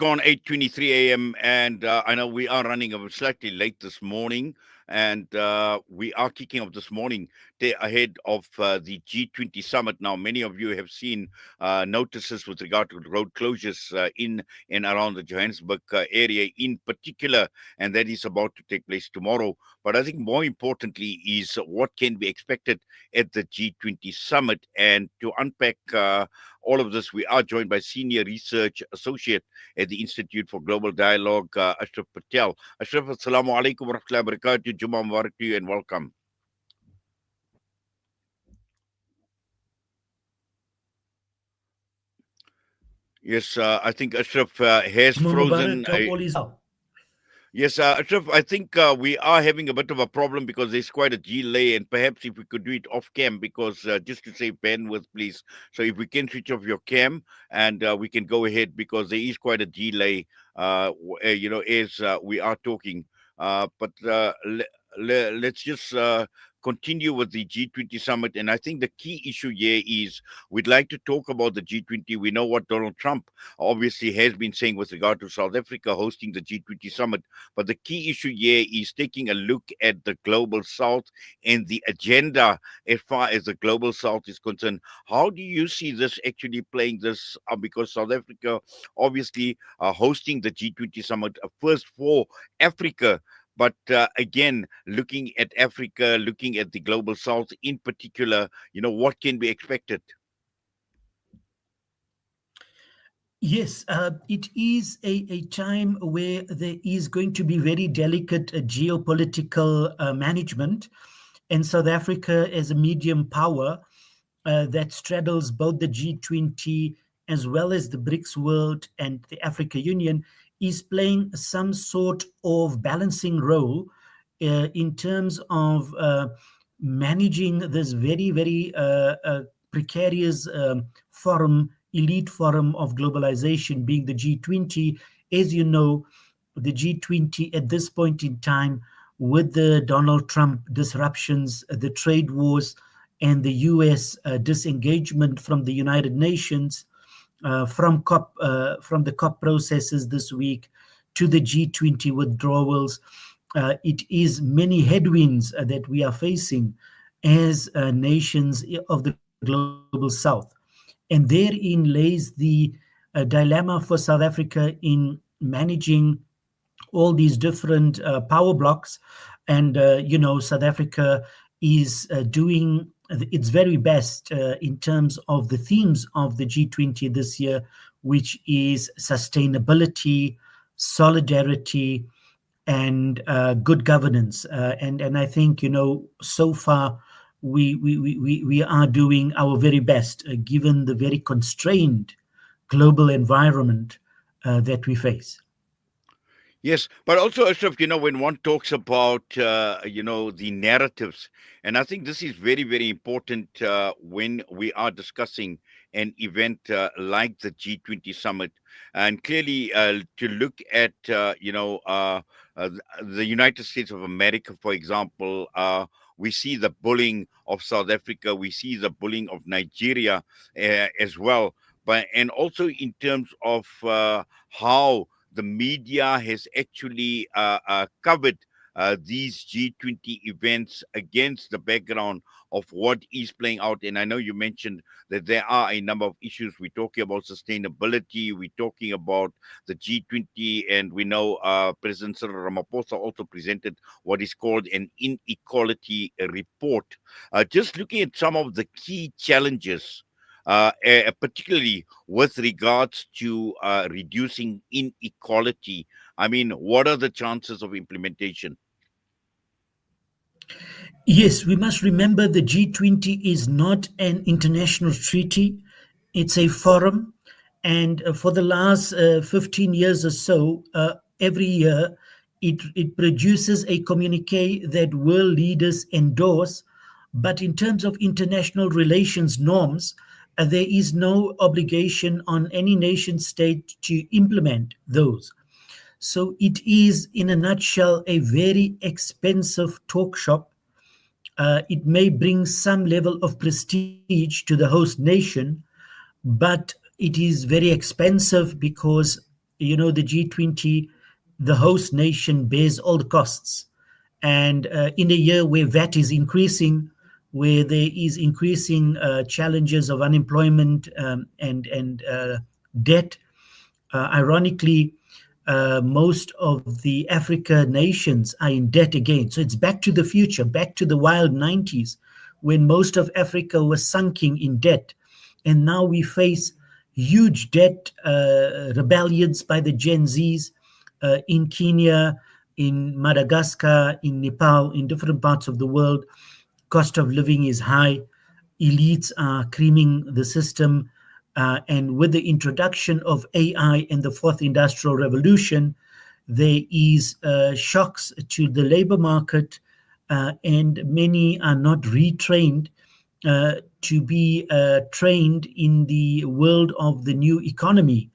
gone 8:23 a.m. and I know we are running a slightly late this morning, and we are kicking off this morning ahead of the G20 summit. Now, many of you have seen notices with regard to road closures in and around the Johannesburg area in particular, and that is about to take place tomorrow. But I think more importantly is what can be expected at the G20 summit. And to unpack all of this, we are joined by Senior Research Associate at the Institute for Global Dialogue, Ashraf Patel. Ashraf, assalamu alaikum wa rahmatullahi wa barakatuh. Jummah Mubarak to you and welcome. Yes, I think Ashraf has Jummah frozen. Mubarak, hope all is well. Yes, Ashraf, I think we are having a bit of a problem because there's quite a delay, and perhaps if we could do it off cam, because just to save bandwidth, please. So if we can switch off your cam and we can go ahead because there is quite a delay, as we are talking. But let's just continue with the G20 summit. And I think the key issue here is we'd like to talk about the G20. We know what Donald Trump obviously has been saying with regard to South Africa hosting the G20 summit. But the key issue here is taking a look at the global south and the agenda as far as the global south is concerned. How do you see this actually playing this? Because South Africa obviously hosting the G20 summit, first for Africa. But again, looking at Africa, looking at the global south in particular, what can be expected? Yes, it is a time where there is going to be very delicate geopolitical management, and South Africa as a medium power that straddles both the G20 as well as the BRICS world and the Africa Union is playing some sort of balancing role in terms of managing this very precarious elite forum of globalization being the G20. As you know, the G20 at this point in time, with the Donald Trump disruptions, the trade wars, and the US disengagement from the United Nations, from the COP processes this week to the G20 withdrawals, it is many headwinds that we are facing as nations of the global south. And therein lays the dilemma for South Africa in managing all these different power blocks. And, South Africa is doing its very best in terms of the themes of the G20 this year, which is sustainability, solidarity, and good governance. And I think, so far, we are doing our very best, given the very constrained global environment that we face. Yes, but also, Ashraf, when one talks about, the narratives, and I think this is very, very important when we are discussing an event like the G20 summit, and clearly to look at, the United States of America, for example. We see the bullying of South Africa. We see the bullying of Nigeria as well. And also in terms of how the media has actually covered these G20 events against the background of what is playing out. And I know you mentioned that there are a number of issues. We're talking about sustainability. We're talking about the G20. And we know President Cyril Ramaphosa also presented what is called an inequality report. Just looking at some of the key challenges particularly with regards to reducing inequality. I mean, what are the chances of implementation? Yes, we must remember the G20 is not an international treaty, it's a forum. And for the last 15 years or so, every year, it produces a communique that world leaders endorse. But in terms of international relations norms, there is no obligation on any nation state to implement those. So it is, in a nutshell, a very expensive talk shop. It may bring some level of prestige to the host nation, but it is very expensive because the G20, the host nation bears all the costs. And in a year where VAT is increasing, where there is increasing challenges of unemployment and debt, ironically, most of the Africa nations are in debt again. So it's back to the future, back to the wild 90s, when most of Africa was sunken in debt. And now we face huge debt rebellions by the Gen Zs in Kenya, in Madagascar, in Nepal, in different parts of the world. Cost of living is high. Elites are creaming the system. And with the introduction of AI and the fourth industrial revolution, there is shocks to the labor market, and many are not retrained to be trained in the world of the new economy.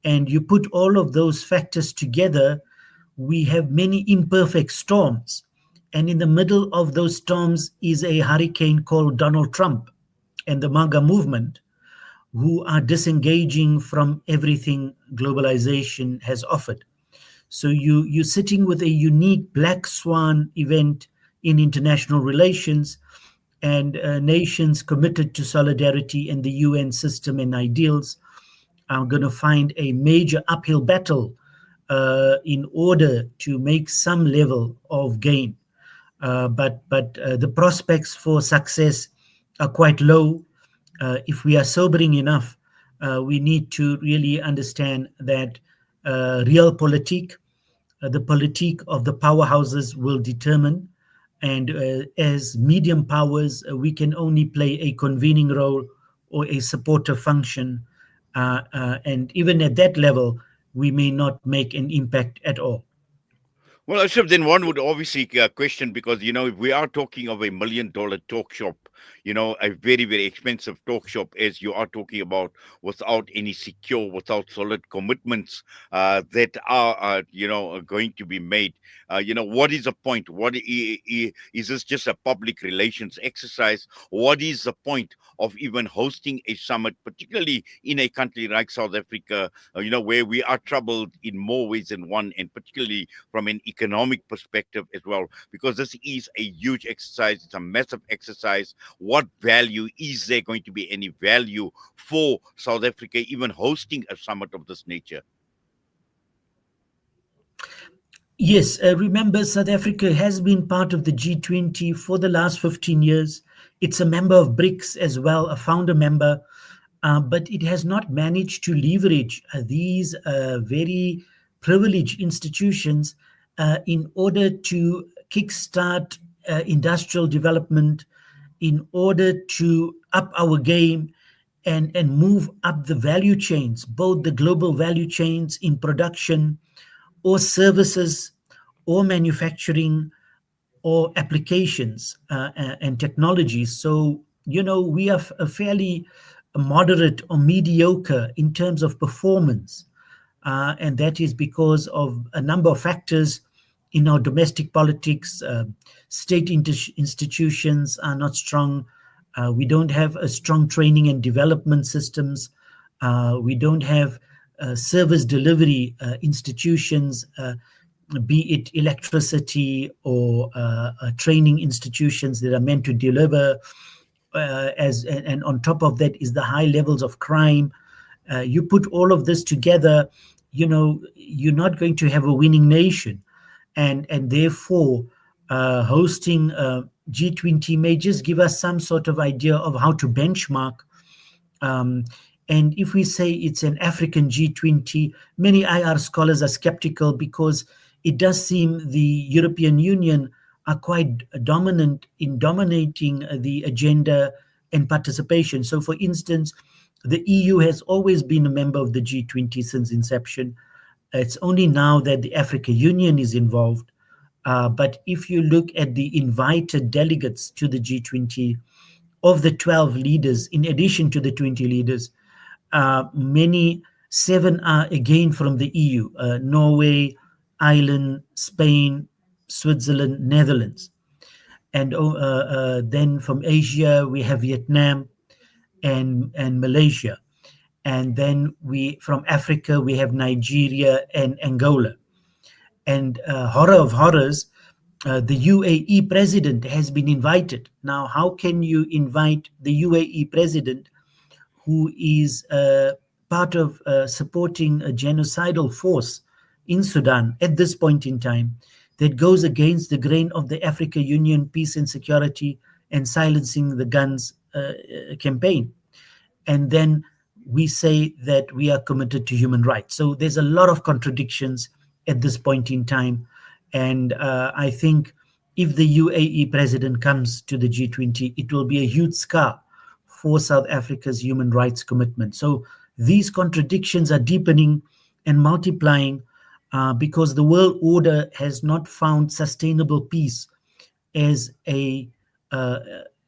And you put all of those factors together, we have many imperfect storms. And in the middle of those storms is a hurricane called Donald Trump and the MAGA movement, who are disengaging from everything globalization has offered. So you're sitting with a unique black swan event in international relations, and nations committed to solidarity and the UN system and ideals are going to find a major uphill battle in order to make some level of gain. But the prospects for success are quite low. If we are sobering enough, we need to really understand that realpolitik, the politique of the powerhouses will determine. And as medium powers, we can only play a convening role or a supportive function. And even at that level, we may not make an impact at all. Well, Ashraf, then one would obviously question, because, if we are talking of $1 million talk shop, a very, very expensive talk shop, as you are talking about, without any secure, without solid commitments that are, going to be made. What is the point? Is this just a public relations exercise? What is the point of even hosting a summit, particularly in a country like South Africa, where we are troubled in more ways than one, and particularly from an economic perspective as well, because this is a huge exercise. It's a massive exercise. What value is there going to be any value for South Africa even hosting a summit of this nature? Yes, remember, South Africa has been part of the G20 for the last 15 years. It's a member of BRICS as well, a founder member, but it has not managed to leverage these very privileged institutions in order to kickstart industrial development, in order to up our game and move up the value chains, both the global value chains in production or services or manufacturing or applications and technologies. So, we are fairly moderate or mediocre in terms of performance. And that is because of a number of factors in our domestic politics. State institutions are not strong. We don't have a strong training and development systems. We don't have service delivery institutions, be it electricity or training institutions that are meant to deliver. And on top of that is the high levels of crime. You put all of this together, you're not going to have a winning nation, and therefore hosting G20 may just give us some sort of idea of how to benchmark. And if we say it's an African G20, many IR scholars are skeptical, because it does seem the European Union are quite dominant in dominating the agenda and participation. So, for instance, the EU has always been a member of the G20 since inception. It's only now that the African Union is involved. But if you look at the invited delegates to the G20, of the 12 leaders, in addition to the 20 leaders, seven are again from the EU: Norway, Ireland, Spain, Switzerland, Netherlands. And then from Asia, we have Vietnam and Malaysia. and then we from Africa we have Nigeria and Angola. And horror of horrors, the UAE president has been invited. Now, how can you invite the UAE president, who is part of supporting a genocidal force in Sudan at this point in time, that goes against the grain of the Africa Union peace and security and silencing the guns campaign? And then we say that we are committed to human rights. So there's a lot of contradictions at this point in time. And I think if the UAE president comes to the G20, it will be a huge scar for South Africa's human rights commitment. So these contradictions are deepening and multiplying because the world order has not found sustainable peace as a uh,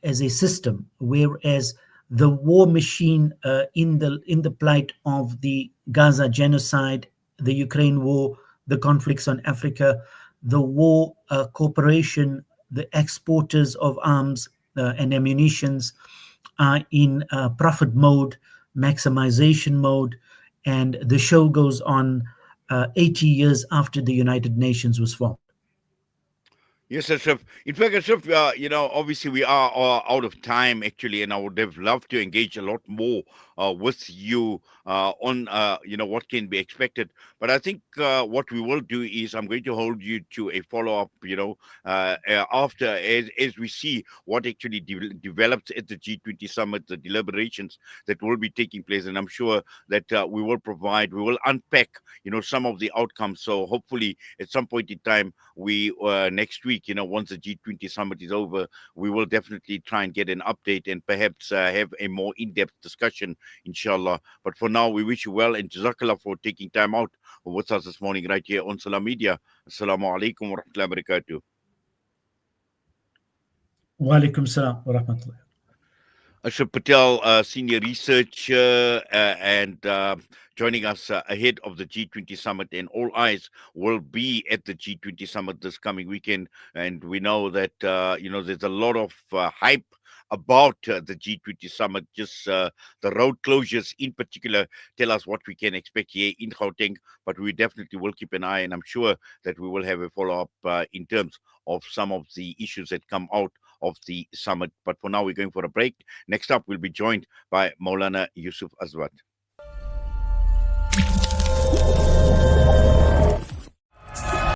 as a system, whereas the war machine in the plight of the Gaza genocide, the Ukraine war, the conflicts on Africa, the war corporation, the exporters of arms and ammunitions are in profit mode, maximization mode, and the show goes on 80 years after the United Nations was formed. Yes, Ashraf. In fact, Ashraf, obviously we are out of time actually, and I would have loved to engage a lot more with you on, what can be expected. But I think what we will do is I'm going to hold you to a follow up, after as we see what actually develops at the G20 summit, the deliberations that will be taking place, and I'm sure that we will unpack, some of the outcomes. So hopefully, at some point in time we next week, once the G20 summit is over, we will definitely try and get an update and perhaps have a more in-depth discussion, inshallah. But for now, we wish you well and jazakallah for taking time out with us this morning right here on Salam Media. Assalamu alaikum wa rahmatullahi wa barakatuh. Wa alaikum salam wa rahmatullah. Ashraf Patel, senior researcher, and joining us ahead of the G20 summit. And all eyes will be at the G20 summit this coming weekend. And we know that there's a lot of hype about the G20 summit. Just the road closures, in particular, tell us what we can expect here in Gauteng. But we definitely will keep an eye, and I'm sure that we will have a follow up in terms of some of the issues that come out of the summit. But for now, we're going for a break. Next up, we'll be joined by Maulana Yusuf Azwat.